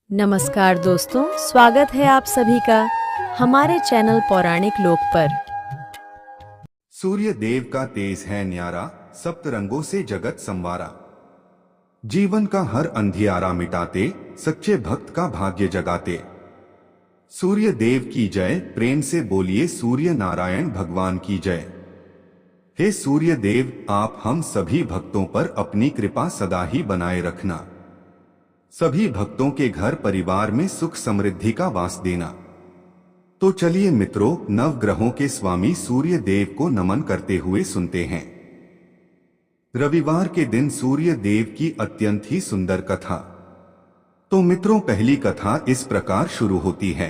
नमस्कार दोस्तों, स्वागत है आप सभी का हमारे चैनल पौराणिक लोक पर। सूर्य देव का तेज है न्यारा, सप्त रंगों से जगत संवारा। जीवन का हर अंधियारा मिटाते, सच्चे भक्त का भाग्य जगाते। सूर्य देव की जय, प्रेम से बोलिए सूर्य नारायण भगवान की जय। हे सूर्य देव, आप हम सभी भक्तों पर अपनी कृपा सदा ही बनाए रखना। सभी भक्तों के घर परिवार में सुख समृद्धि का वास देना। तो चलिए मित्रों, नवग्रहों के स्वामी सूर्य देव को नमन करते हुए सुनते हैं रविवार के दिन सूर्य देव की अत्यंत ही सुंदर कथा। तो मित्रों, पहली कथा इस प्रकार शुरू होती है।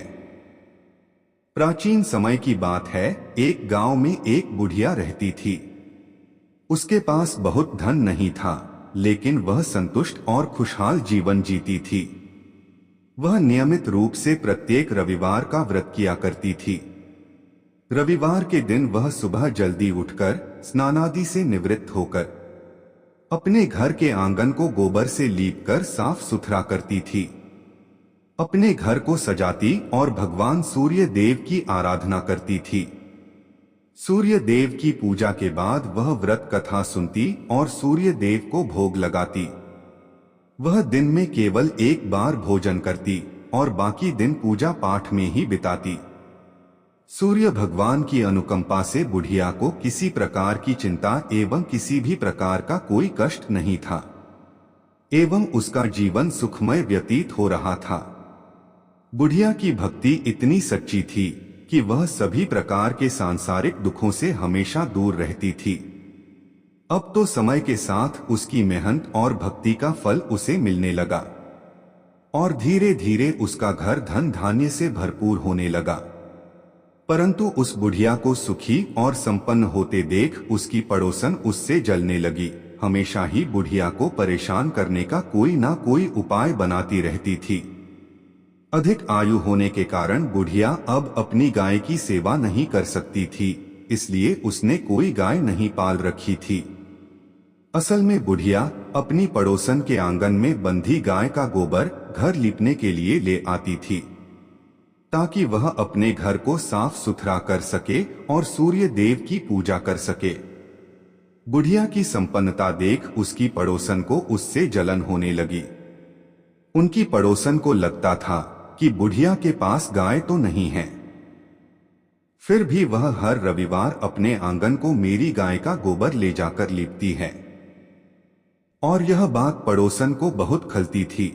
प्राचीन समय की बात है, एक गांव में एक बुढ़िया रहती थी। उसके पास बहुत धन नहीं था, लेकिन वह संतुष्ट और खुशहाल जीवन जीती थी। वह नियमित रूप से प्रत्येक रविवार का व्रत किया करती थी। रविवार के दिन वह सुबह जल्दी उठकर स्नानादि से निवृत्त होकर अपने घर के आंगन को गोबर से लीपकर साफ सुथरा करती थी। अपने घर को सजाती और भगवान सूर्य देव की आराधना करती थी। सूर्य देव की पूजा के बाद वह व्रत कथा सुनती और सूर्य देव को भोग लगाती। वह दिन में केवल एक बार भोजन करती और बाकी दिन पूजा पाठ में ही बिताती। सूर्य भगवान की अनुकंपा से बुढ़िया को किसी प्रकार की चिंता एवं किसी भी प्रकार का कोई कष्ट नहीं था एवं उसका जीवन सुखमय व्यतीत हो रहा था। बुढ़िया की भक्ति इतनी सच्ची थी कि वह सभी प्रकार के सांसारिक दुखों से हमेशा दूर रहती थी। अब तो समय के साथ उसकी मेहनत और भक्ति का फल उसे मिलने लगा और धीरे धीरे उसका घर धन धान्य से भरपूर होने लगा। परंतु उस बुढ़िया को सुखी और संपन्न होते देख उसकी पड़ोसन उससे जलने लगी। हमेशा ही बुढ़िया को परेशान करने का कोई ना कोई उपाय बनाती रहती थी। अधिक आयु होने के कारण बुढ़िया अब अपनी गाय की सेवा नहीं कर सकती थी, इसलिए उसने कोई गाय नहीं पाल रखी थी। असल में बुढ़िया अपनी पड़ोसन के आंगन में बंधी गाय का गोबर घर लीपने के लिए ले आती थी, ताकि वह अपने घर को साफ सुथरा कर सके और सूर्य देव की पूजा कर सके। बुढ़िया की संपन्नता देख उसकी पड़ोसन को उससे जलन होने लगी। उनकी पड़ोसन को लगता था कि बुढ़िया के पास गाय तो नहीं है, फिर भी वह हर रविवार अपने आंगन को मेरी गाय का गोबर ले जाकर लीपती है। और यह बात पड़ोसन को बहुत खलती थी।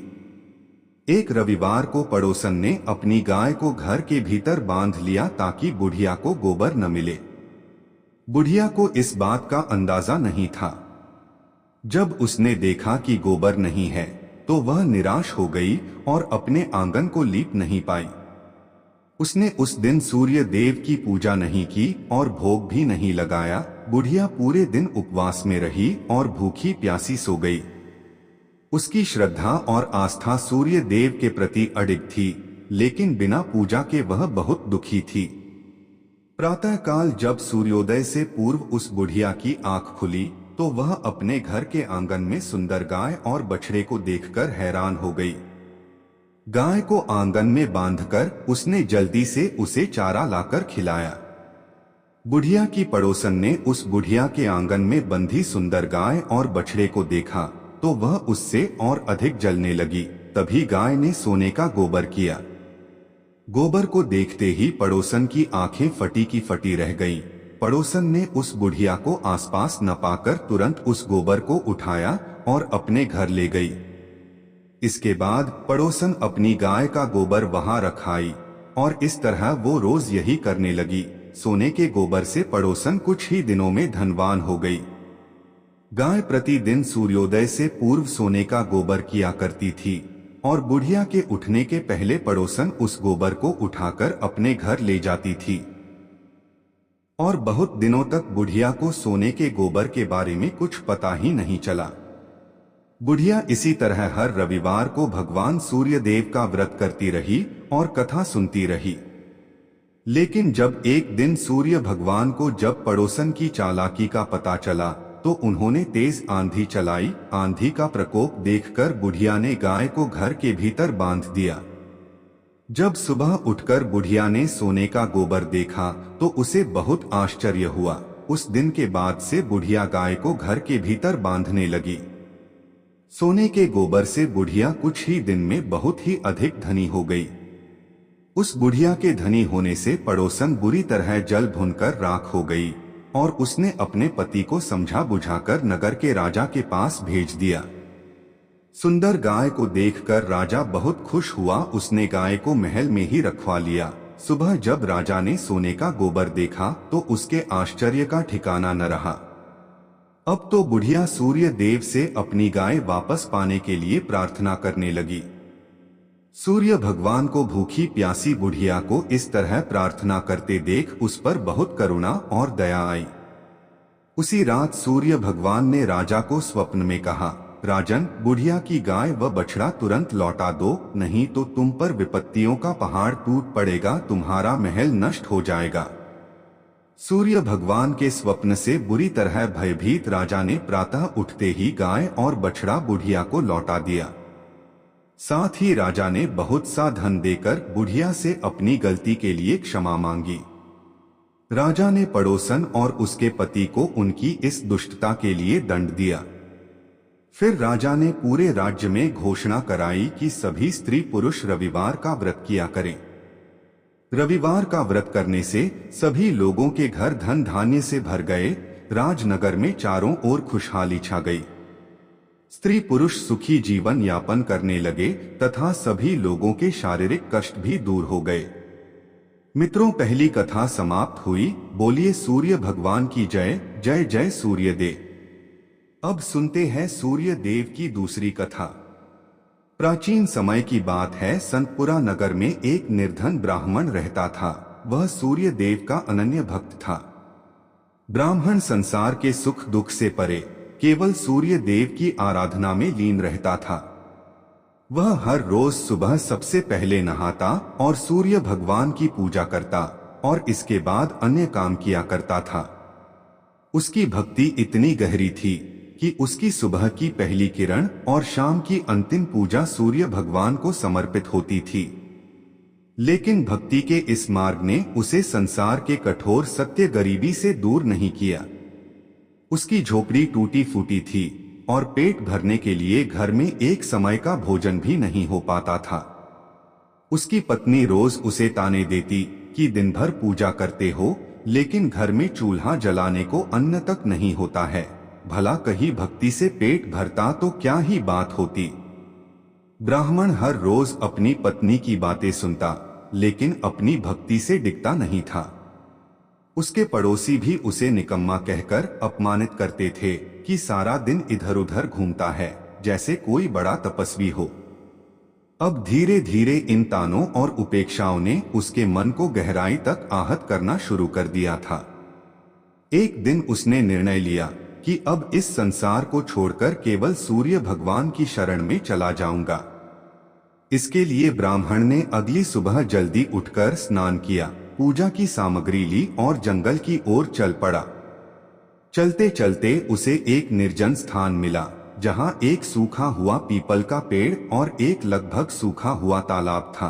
एक रविवार को पड़ोसन ने अपनी गाय को घर के भीतर बांध लिया ताकि बुढ़िया को गोबर न मिले। बुढ़िया को इस बात का अंदाजा नहीं था। जब उसने देखा कि गोबर नहीं है तो वह निराश हो गई और अपने आंगन को लीप नहीं पाई। उसने उस दिन सूर्य देव की पूजा नहीं की और भोग भी नहीं लगाया। बुढ़िया पूरे दिन उपवास में रही और भूखी प्यासी सो गई। उसकी श्रद्धा और आस्था सूर्य देव के प्रति अडिग थी, लेकिन बिना पूजा के वह बहुत दुखी थी। प्रातःकाल जब सूर्योदय से पूर्व उस बुढ़िया की आंख खुली तो वह अपने घर के आंगन में सुंदर गाय और बछड़े को देखकर हैरान हो गई। गाय को आंगन में बांधकर उसने जल्दी से उसे चारा लाकर खिलाया। बुढ़िया की पड़ोसन ने उस बुढ़िया के आंगन में बंधी सुंदर गाय और बछड़े को देखा तो वह उससे और अधिक जलने लगी। तभी गाय ने सोने का गोबर किया। गोबर को देखते ही पड़ोसन की आंखें फटी की फटी रह गईं। पड़ोसन ने उस बुढ़िया को आसपास न पाकर तुरंत उस गोबर को उठाया और अपने घर ले गई। इसके बाद पड़ोसन अपनी गाय का गोबर वहां रखाई और इस तरह वो रोज यही करने लगी। सोने के गोबर से पड़ोसन कुछ ही दिनों में धनवान हो गई। गाय प्रतिदिन सूर्योदय से पूर्व सोने का गोबर किया करती थी और बुढ़िया के उठने के पहले पड़ोसन उस गोबर को उठाकर अपने घर ले जाती थी। और बहुत दिनों तक बुढ़िया को सोने के गोबर के बारे में कुछ पता ही नहीं चला। बुढ़िया इसी तरह हर रविवार को भगवान सूर्य देव का व्रत करती रही और कथा सुनती रही। लेकिन जब एक दिन सूर्य भगवान को जब पड़ोसन की चालाकी का पता चला तो उन्होंने तेज आंधी चलाई। आंधी का प्रकोप देखकर बुढ़िया ने गाय को घर के भीतर बांध दिया। जब सुबह उठकर बुढ़िया ने सोने का गोबर देखा तो उसे बहुत आश्चर्य हुआ। उस दिन के बाद से बुढ़िया गाय को घर के भीतर बांधने लगी। सोने के गोबर से बुढ़िया कुछ ही दिन में बहुत ही अधिक धनी हो गई। उस बुढ़िया के धनी होने से पड़ोसन बुरी तरह जल भुनकर राख हो गई और उसने अपने पति को समझा बुझाकर नगर के राजा के पास भेज दिया। सुंदर गाय को देखकर राजा बहुत खुश हुआ। उसने गाय को महल में ही रखवा लिया। सुबह जब राजा ने सोने का गोबर देखा तो उसके आश्चर्य का ठिकाना न रहा। अब तो बुढ़िया सूर्य देव से अपनी गाय वापस पाने के लिए प्रार्थना करने लगी। सूर्य भगवान को भूखी प्यासी बुढ़िया को इस तरह प्रार्थना करते देख उस पर बहुत करुणा और दया आई। उसी रात सूर्य भगवान ने राजा को स्वप्न में कहा, राजन, बुढ़िया की गाय व बछड़ा तुरंत लौटा दो, नहीं तो तुम पर विपत्तियों का पहाड़ टूट पड़ेगा, तुम्हारा महल नष्ट हो जाएगा। सूर्य भगवान के स्वप्न से बुरी तरह भयभीत राजा ने प्रातः उठते ही गाय और बछड़ा बुढ़िया को लौटा दिया। साथ ही राजा ने बहुत सा धन देकर बुढ़िया से अपनी गलती के लिए क्षमा मांगी। राजा ने पड़ोसन और उसके पति को उनकी इस दुष्टता के लिए दंड दिया। फिर राजा ने पूरे राज्य में घोषणा कराई कि सभी स्त्री पुरुष रविवार का व्रत किया करें। रविवार का व्रत करने से सभी लोगों के घर धन धान्य से भर गए। राजनगर में चारों ओर खुशहाली छा गई। स्त्री पुरुष सुखी जीवन यापन करने लगे तथा सभी लोगों के शारीरिक कष्ट भी दूर हो गए। मित्रों, पहली कथा समाप्त हुई। बोलिए सूर्य भगवान की जय। जय जय सूर्य देव। अब सुनते हैं सूर्य देव की दूसरी कथा। प्राचीन समय की बात है। संतपुरा नगर में एक निर्धन ब्राह्मण रहता था। वह सूर्य देव का अनन्य भक्त था। ब्राह्मण संसार के सुख दुख से परे केवल सूर्य देव की आराधना में लीन रहता था। वह हर रोज सुबह सबसे पहले नहाता और सूर्य भगवान की पूजा करता और इसके बाद अन्य काम किया करता था। उसकी भक्ति इतनी गहरी थी कि उसकी सुबह की पहली किरण और शाम की अंतिम पूजा सूर्य भगवान को समर्पित होती थी। लेकिन भक्ति के इस मार्ग ने उसे संसार के कठोर सत्य गरीबी से दूर नहीं किया। उसकी झोपड़ी टूटी फूटी थी और पेट भरने के लिए घर में एक समय का भोजन भी नहीं हो पाता था। उसकी पत्नी रोज उसे ताने देती कि दिन भर पूजा करते हो लेकिन घर में चूल्हा जलाने को अन्न तक नहीं होता है। भला कहीं भक्ति से पेट भरता तो क्या ही बात होती। ब्राह्मण हर रोज अपनी पत्नी की बातें सुनता लेकिन अपनी भक्ति से डिगता नहीं था। उसके पड़ोसी भी उसे निकम्मा कहकर अपमानित करते थे कि सारा दिन इधर उधर घूमता है जैसे कोई बड़ा तपस्वी हो। अब धीरे धीरे इन तानों और उपेक्षाओं ने उसके मन को गहराई तक आहत करना शुरू कर दिया था। एक दिन उसने निर्णय लिया कि अब इस संसार को छोड़कर केवल सूर्य भगवान की शरण में चला जाऊंगा। इसके लिए ब्राह्मण ने अगली सुबह जल्दी उठकर स्नान किया, पूजा की सामग्री ली और जंगल की ओर चल पड़ा। चलते चलते उसे एक निर्जन स्थान मिला जहां एक सूखा हुआ पीपल का पेड़ और एक लगभग सूखा हुआ तालाब था।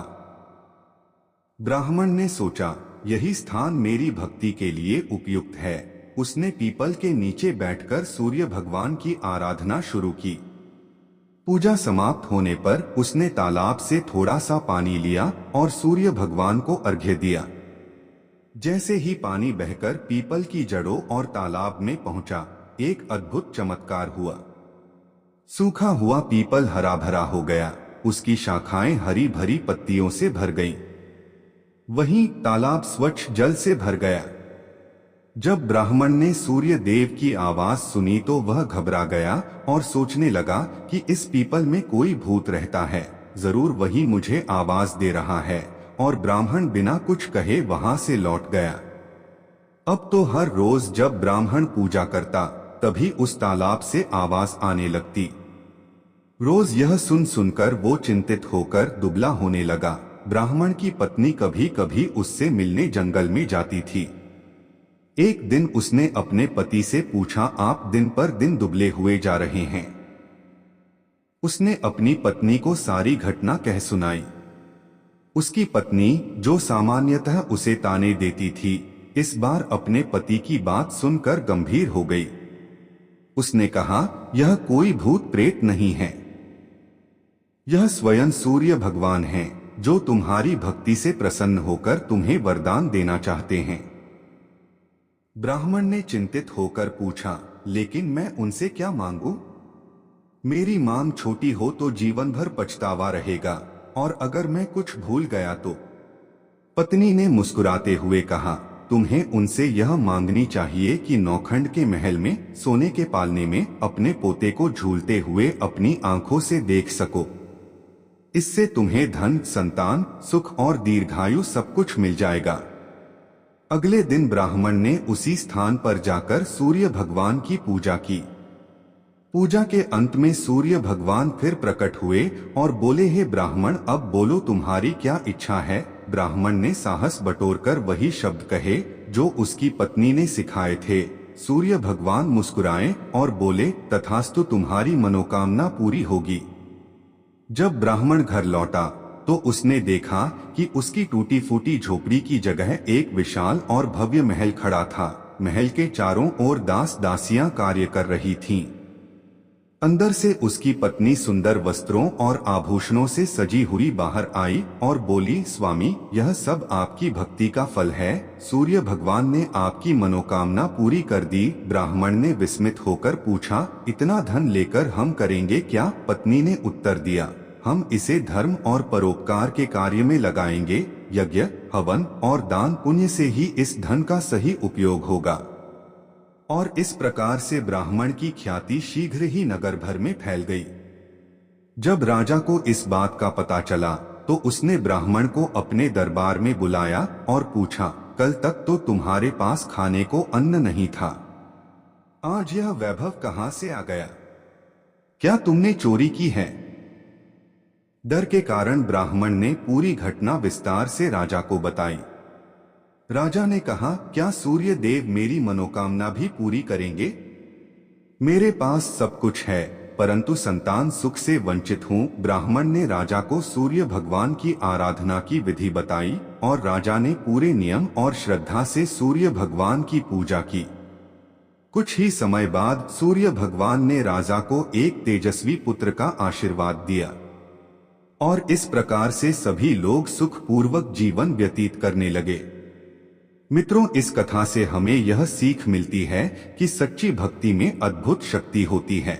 ब्राह्मण ने सोचा, यही स्थान मेरी भक्ति के लिए उपयुक्त है। उसने पीपल के नीचे बैठकर सूर्य भगवान की आराधना शुरू की। पूजा समाप्त होने पर उसने तालाब से थोड़ा सा पानी लिया और सूर्य भगवान को अर्घ्य दिया। जैसे ही पानी बहकर पीपल की जड़ों और तालाब में पहुंचा, एक अद्भुत चमत्कार हुआ। सूखा हुआ पीपल हरा भरा हो गया, उसकी शाखाएं हरी भरी पत्तियों से भर गईं। वहीं तालाब स्वच्छ जल से भर गया। जब ब्राह्मण ने सूर्य देव की आवाज सुनी तो वह घबरा गया और सोचने लगा कि इस पीपल में कोई भूत रहता है, जरूर वही मुझे आवाज दे रहा है। और ब्राह्मण बिना कुछ कहे वहां से लौट गया। अब तो हर रोज जब ब्राह्मण पूजा करता तभी उस तालाब से आवाज आने लगती। रोज यह सुन सुनकर वो चिंतित होकर दुबला होने लगा। ब्राह्मण की पत्नी कभी कभी उससे मिलने जंगल में जाती थी। एक दिन उसने अपने पति से पूछा, आप दिन पर दिन दुबले हुए जा रहे हैं। उसने अपनी पत्नी को सारी घटना कह सुनाई। उसकी पत्नी, जो सामान्यतः उसे ताने देती थी, इस बार अपने पति की बात सुनकर गंभीर हो गई। उसने कहा, यह कोई भूत प्रेत नहीं है, यह स्वयं सूर्य भगवान हैं, जो तुम्हारी भक्ति से प्रसन्न होकर तुम्हें वरदान देना चाहते हैं। ब्राह्मण ने चिंतित होकर पूछा, लेकिन मैं उनसे क्या मांगू? मेरी मांग छोटी हो तो जीवन भर पछतावा रहेगा, और अगर मैं कुछ भूल गया तो? पत्नी ने मुस्कुराते हुए कहा, तुम्हें उनसे यह मांगनी चाहिए कि नौखंड के महल में सोने के पालने में अपने पोते को झूलते हुए अपनी आंखों से देख सको। इससे तुम्हें धन, संतान, सुख और दीर्घायु सब कुछ मिल जाएगा। अगले दिन ब्राह्मण ने उसी स्थान पर जाकर सूर्य भगवान की पूजा की। पूजा के अंत में सूर्य भगवान फिर प्रकट हुए और बोले, हे ब्राह्मण, अब बोलो तुम्हारी क्या इच्छा है? ब्राह्मण ने साहस बटोरकर वही शब्द कहे जो उसकी पत्नी ने सिखाए थे। सूर्य भगवान मुस्कुराए और बोले, तथास्तु, तुम्हारी मनोकामना पूरी होगी। जब ब्राह्मण घर लौटा तो उसने देखा कि उसकी टूटी फूटी झोपड़ी की जगह एक विशाल और भव्य महल खड़ा था। महल के चारों ओर दास दासियां कार्य कर रही थीं। अंदर से उसकी पत्नी सुंदर वस्त्रों और आभूषणों से सजी हुई बाहर आई और बोली, स्वामी, यह सब आपकी भक्ति का फल है। सूर्य भगवान ने आपकी मनोकामना पूरी कर दी। ब्राह्मण ने विस्मित होकर पूछा, इतना धन लेकर हम करेंगे क्या? पत्नी ने उत्तर दिया, हम इसे धर्म और परोपकार के कार्य में लगाएंगे। यज्ञ, हवन और दान पुण्य से ही इस धन का सही उपयोग होगा। और इस प्रकार से ब्राह्मण की ख्याति शीघ्र ही नगर भर में फैल गई। जब राजा को इस बात का पता चला तो उसने ब्राह्मण को अपने दरबार में बुलाया और पूछा, कल तक तो तुम्हारे पास खाने को अन्न नहीं था, आज यह वैभव कहां से आ गया? क्या तुमने चोरी की है? डर के कारण ब्राह्मण ने पूरी घटना विस्तार से राजा को बताई। राजा ने कहा, क्या सूर्य देव मेरी मनोकामना भी पूरी करेंगे? मेरे पास सब कुछ है, परंतु संतान सुख से वंचित हूँ। ब्राह्मण ने राजा को सूर्य भगवान की आराधना की विधि बताई और राजा ने पूरे नियम और श्रद्धा से सूर्य भगवान की पूजा की। कुछ ही समय बाद सूर्य भगवान ने राजा को एक तेजस्वी पुत्र का आशीर्वाद दिया और इस प्रकार से सभी लोग सुखपूर्वक जीवन व्यतीत करने लगे। मित्रों, इस कथा से हमें यह सीख मिलती है कि सच्ची भक्ति में अद्भुत शक्ति होती है।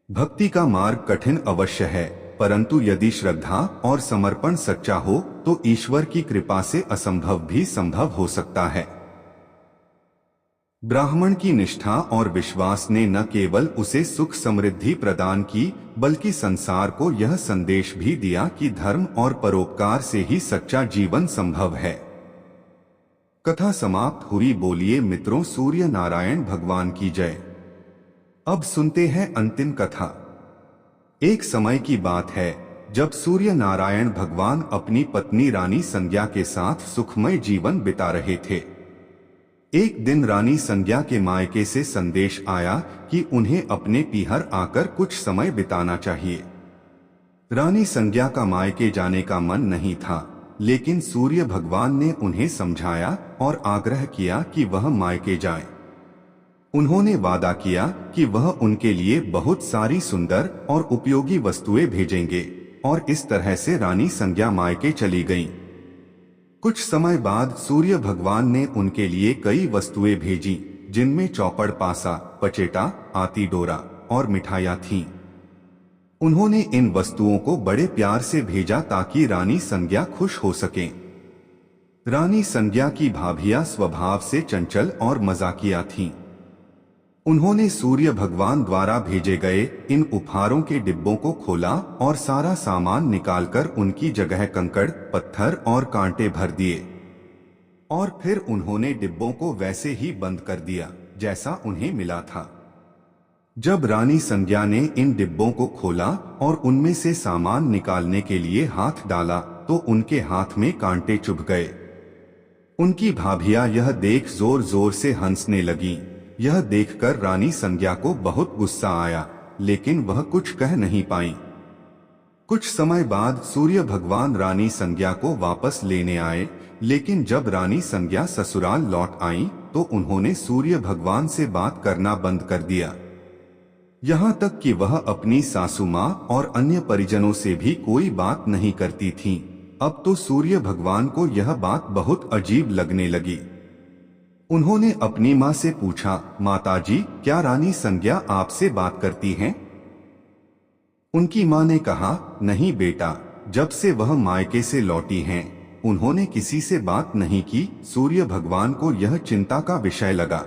भक्ति का मार्ग कठिन अवश्य है, परंतु यदि श्रद्धा और समर्पण सच्चा हो तो ईश्वर की कृपा से असंभव भी संभव हो सकता है। ब्राह्मण की निष्ठा और विश्वास ने न केवल उसे सुख समृद्धि प्रदान की, बल्कि संसार को यह संदेश भी दिया कि धर्म और परोपकार से ही सच्चा जीवन संभव है। कथा समाप्त हुई। बोलिए मित्रों, सूर्य नारायण भगवान की जय। अब सुनते हैं अंतिम कथा। एक समय की बात है जब सूर्य नारायण भगवान अपनी पत्नी रानी संज्ञा के साथ सुखमय जीवन बिता रहे थे। एक दिन रानी संज्ञा के मायके से संदेश आया कि उन्हें अपने पीहर आकर कुछ समय बिताना चाहिए। रानी संज्ञा का मायके जाने का मन नहीं था, लेकिन सूर्य भगवान ने उन्हें समझाया और आग्रह किया कि वह मायके जाएं। उन्होंने वादा किया कि वह उनके लिए बहुत सारी सुंदर और उपयोगी वस्तुएं भेजेंगे और इस तरह से रानी संज्ञा मायके चली गईं। कुछ समय बाद सूर्य भगवान ने उनके लिए कई वस्तुएं भेजी, जिनमें चौपड़, पासा, पचेटा, आती डोरा और मिठाइयां थीं। उन्होंने इन वस्तुओं को बड़े प्यार से भेजा ताकि रानी संज्ञा खुश हो सकें। रानी संज्ञा की भाभियां स्वभाव से चंचल और मजाकिया थीं। उन्होंने सूर्य भगवान द्वारा भेजे गए इन उपहारों के डिब्बों को खोला और सारा सामान निकालकर उनकी जगह कंकड़, पत्थर और कांटे भर दिए और फिर उन्होंने डिब्बों को वैसे ही बंद कर दिया जैसा उन्हें मिला था। जब रानी संज्ञा ने इन डिब्बों को खोला और उनमें से सामान निकालने के लिए हाथ डाला तो उनके हाथ में कांटे चुभ गए। उनकी भाभियां यह देख जोर जोर से हंसने लगीं। यह देखकर रानी संज्ञा को बहुत गुस्सा आया, लेकिन वह कुछ कह नहीं पाई। कुछ समय बाद सूर्य भगवान रानी संज्ञा को वापस लेने आए, लेकिन जब रानी संज्ञा ससुराल लौट आईं, तो उन्होंने सूर्य भगवान से बात करना बंद कर दिया। यहाँ तक कि वह अपनी सासू माँ और अन्य परिजनों से भी कोई बात नहीं करती थीं। अब तो सूर्य भगवान को यह बात बहुत अजीब लगने लगी। उन्होंने अपनी माँ से पूछा, माताजी, क्या रानी संज्ञा आपसे बात करती हैं? उनकी माँ ने कहा, नहीं बेटा, जब से वह मायके से लौटी हैं, उन्होंने किसी से बात नहीं की। सूर्य भगवान को यह चिंता का विषय लगा।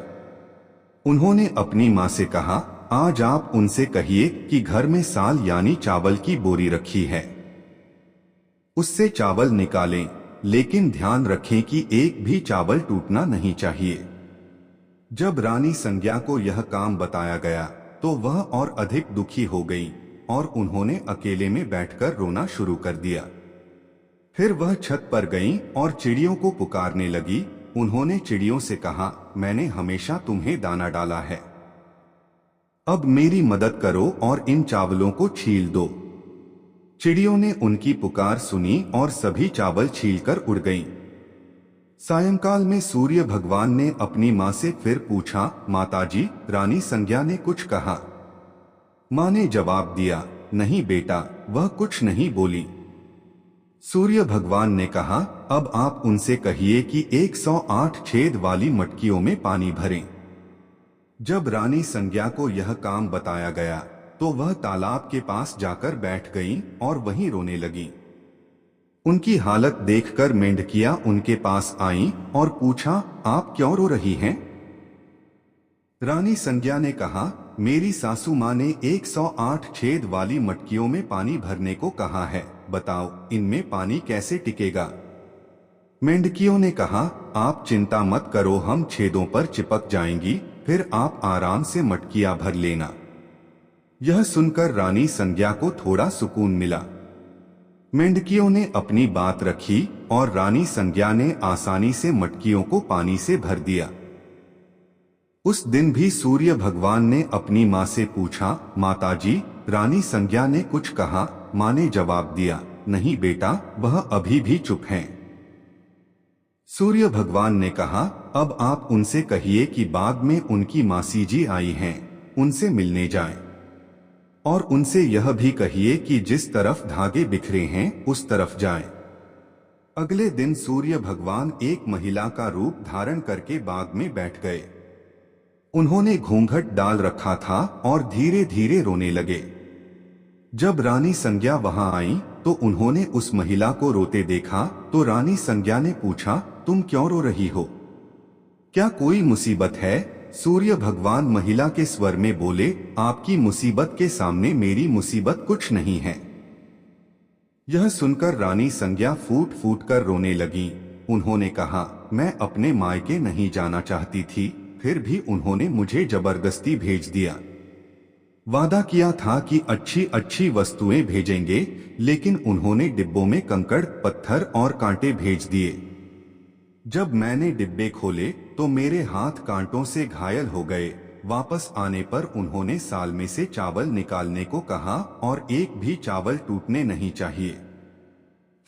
उन्होंने अपनी माँ से कहा, आज आप उनसे कहिए कि घर में साल यानी चावल की बोरी रखी है, उससे चावल निकालें, लेकिन ध्यान रखें कि एक भी चावल टूटना नहीं चाहिए। जब रानी संज्ञा को यह काम बताया गया तो वह और अधिक दुखी हो गई और उन्होंने अकेले में बैठकर रोना शुरू कर दिया। फिर वह छत पर गईं और चिड़ियों को पुकारने लगी। उन्होंने चिड़ियों से कहा, मैंने हमेशा तुम्हें दाना डाला है, अब मेरी मदद करो और इन चावलों को छील दो। चिड़ियों ने उनकी पुकार सुनी और सभी चावल छीलकर उड़ गईं। सायंकाल में सूर्य भगवान ने अपनी माँ से फिर पूछा, माताजी, रानी संज्ञा ने कुछ कहा? माँ ने जवाब दिया, नहीं बेटा, वह कुछ नहीं बोली। सूर्य भगवान ने कहा, अब आप उनसे कहिए कि 108 छेद वाली मटकियों में पानी भरें। जब रानी संज्ञा को यह काम बताया गया तो वह तालाब के पास जाकर बैठ गईं और वहीं रोने लगीं। उनकी हालत देखकर मेंढकियां उनके पास आईं और पूछा, आप क्यों रो रही हैं? रानी संज्ञा ने कहा, मेरी सासू माँ ने 108 छेद वाली मटकियों में पानी भरने को कहा है, बताओ इनमें पानी कैसे टिकेगा? मेंढकियों ने कहा, आप चिंता मत करो, हम छेदों पर चिपक जाएंगी, फिर आप आराम से मटकियां भर लेना। यह सुनकर रानी संज्ञा को थोड़ा सुकून मिला। मेंढकियों ने अपनी बात रखी और रानी संज्ञा ने आसानी से मटकियों को पानी से भर दिया। उस दिन भी सूर्य भगवान ने अपनी माँ से पूछा, माताजी, रानी संज्ञा ने कुछ कहा? माँ ने जवाब दिया, नहीं बेटा, वह अभी भी चुप हैं। सूर्य भगवान ने कहा, अब आप उनसे कहिए कि बाग में उनकी मासी जी आई हैं, उनसे मिलने जाएं। और उनसे यह भी कहिए कि जिस तरफ धागे बिखरे हैं उस तरफ जाएं। अगले दिन सूर्य भगवान एक महिला का रूप धारण करके बाग में बैठ गए। उन्होंने घूंघट डाल रखा था और धीरे धीरे रोने लगे। जब रानी संज्ञा वहां आई तो उन्होंने उस महिला को रोते देखा तो रानी संज्ञा ने पूछा, तुम क्यों रो रही हो? क्या कोई मुसीबत है? सूर्य भगवान महिला के स्वर में बोले, आपकी मुसीबत के सामने मेरी मुसीबत कुछ नहीं है। यह सुनकर रानी संज्ञा फूट फूट कर रोने लगी। उन्होंने कहा, मैं अपने मायके नहीं जाना चाहती थी, फिर भी उन्होंने मुझे जबरदस्ती भेज दिया। वादा किया था कि अच्छी अच्छी वस्तुएं भेजेंगे, लेकिन उन्होंने डिब्बों में कंकड़, पत्थर और कांटे भेज दिए। जब मैंने डिब्बे खोले तो मेरे हाथ कांटों से घायल हो गए। वापस आने पर उन्होंने साल में से चावल निकालने को कहा और एक भी चावल टूटने नहीं चाहिए।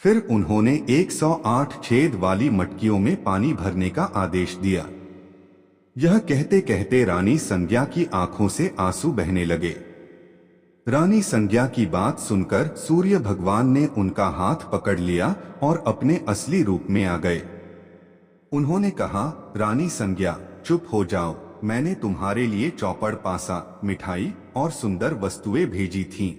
फिर उन्होंने 108 छेद वाली मटकियों में पानी भरने का आदेश दिया। यह कहते कहते रानी संज्ञा की आंखों से आंसू बहने लगे। रानी संज्ञा की बात सुनकर सूर्य भगवान ने उनका हाथ पकड़ लिया और अपने असली रूप में आ गए। उन्होंने कहा, रानी संज्ञा, चुप हो जाओ, मैंने तुम्हारे लिए चौपड़, पासा, मिठाई और सुंदर वस्तुएं भेजी थीं।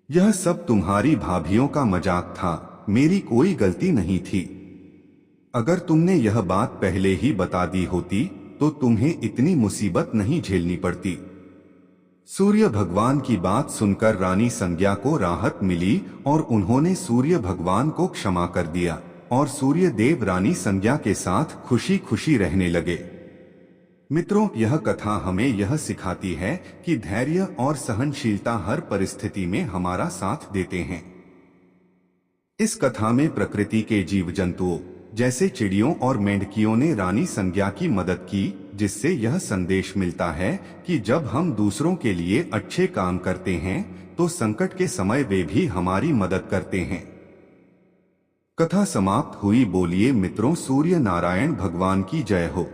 यह सब तुम्हारी भाभियों का मजाक था, मेरी कोई गलती नहीं थी। अगर तुमने यह बात पहले ही बता दी होती तो तुम्हें इतनी मुसीबत नहीं झेलनी पड़ती। सूर्य भगवान की बात सुनकर रानी संज्ञा को राहत मिली और उन्होंने सूर्य भगवान को क्षमा कर दिया और सूर्य देव रानी संज्ञा के साथ खुशी खुशी रहने लगे। मित्रों, यह कथा हमें यह सिखाती है कि धैर्य और सहनशीलता हर परिस्थिति में हमारा साथ देते हैं। इस कथा में प्रकृति के जीव जंतुओं, जैसे चिड़ियों और मेंढकियों ने रानी संज्ञा की मदद की, जिससे यह संदेश मिलता है कि जब हम दूसरों के लिए अच्छे काम करते हैं तो संकट के समय वे भी हमारी मदद करते हैं। कथा समाप्त हुई। बोलिए मित्रों, सूर्य नारायण भगवान की जय हो।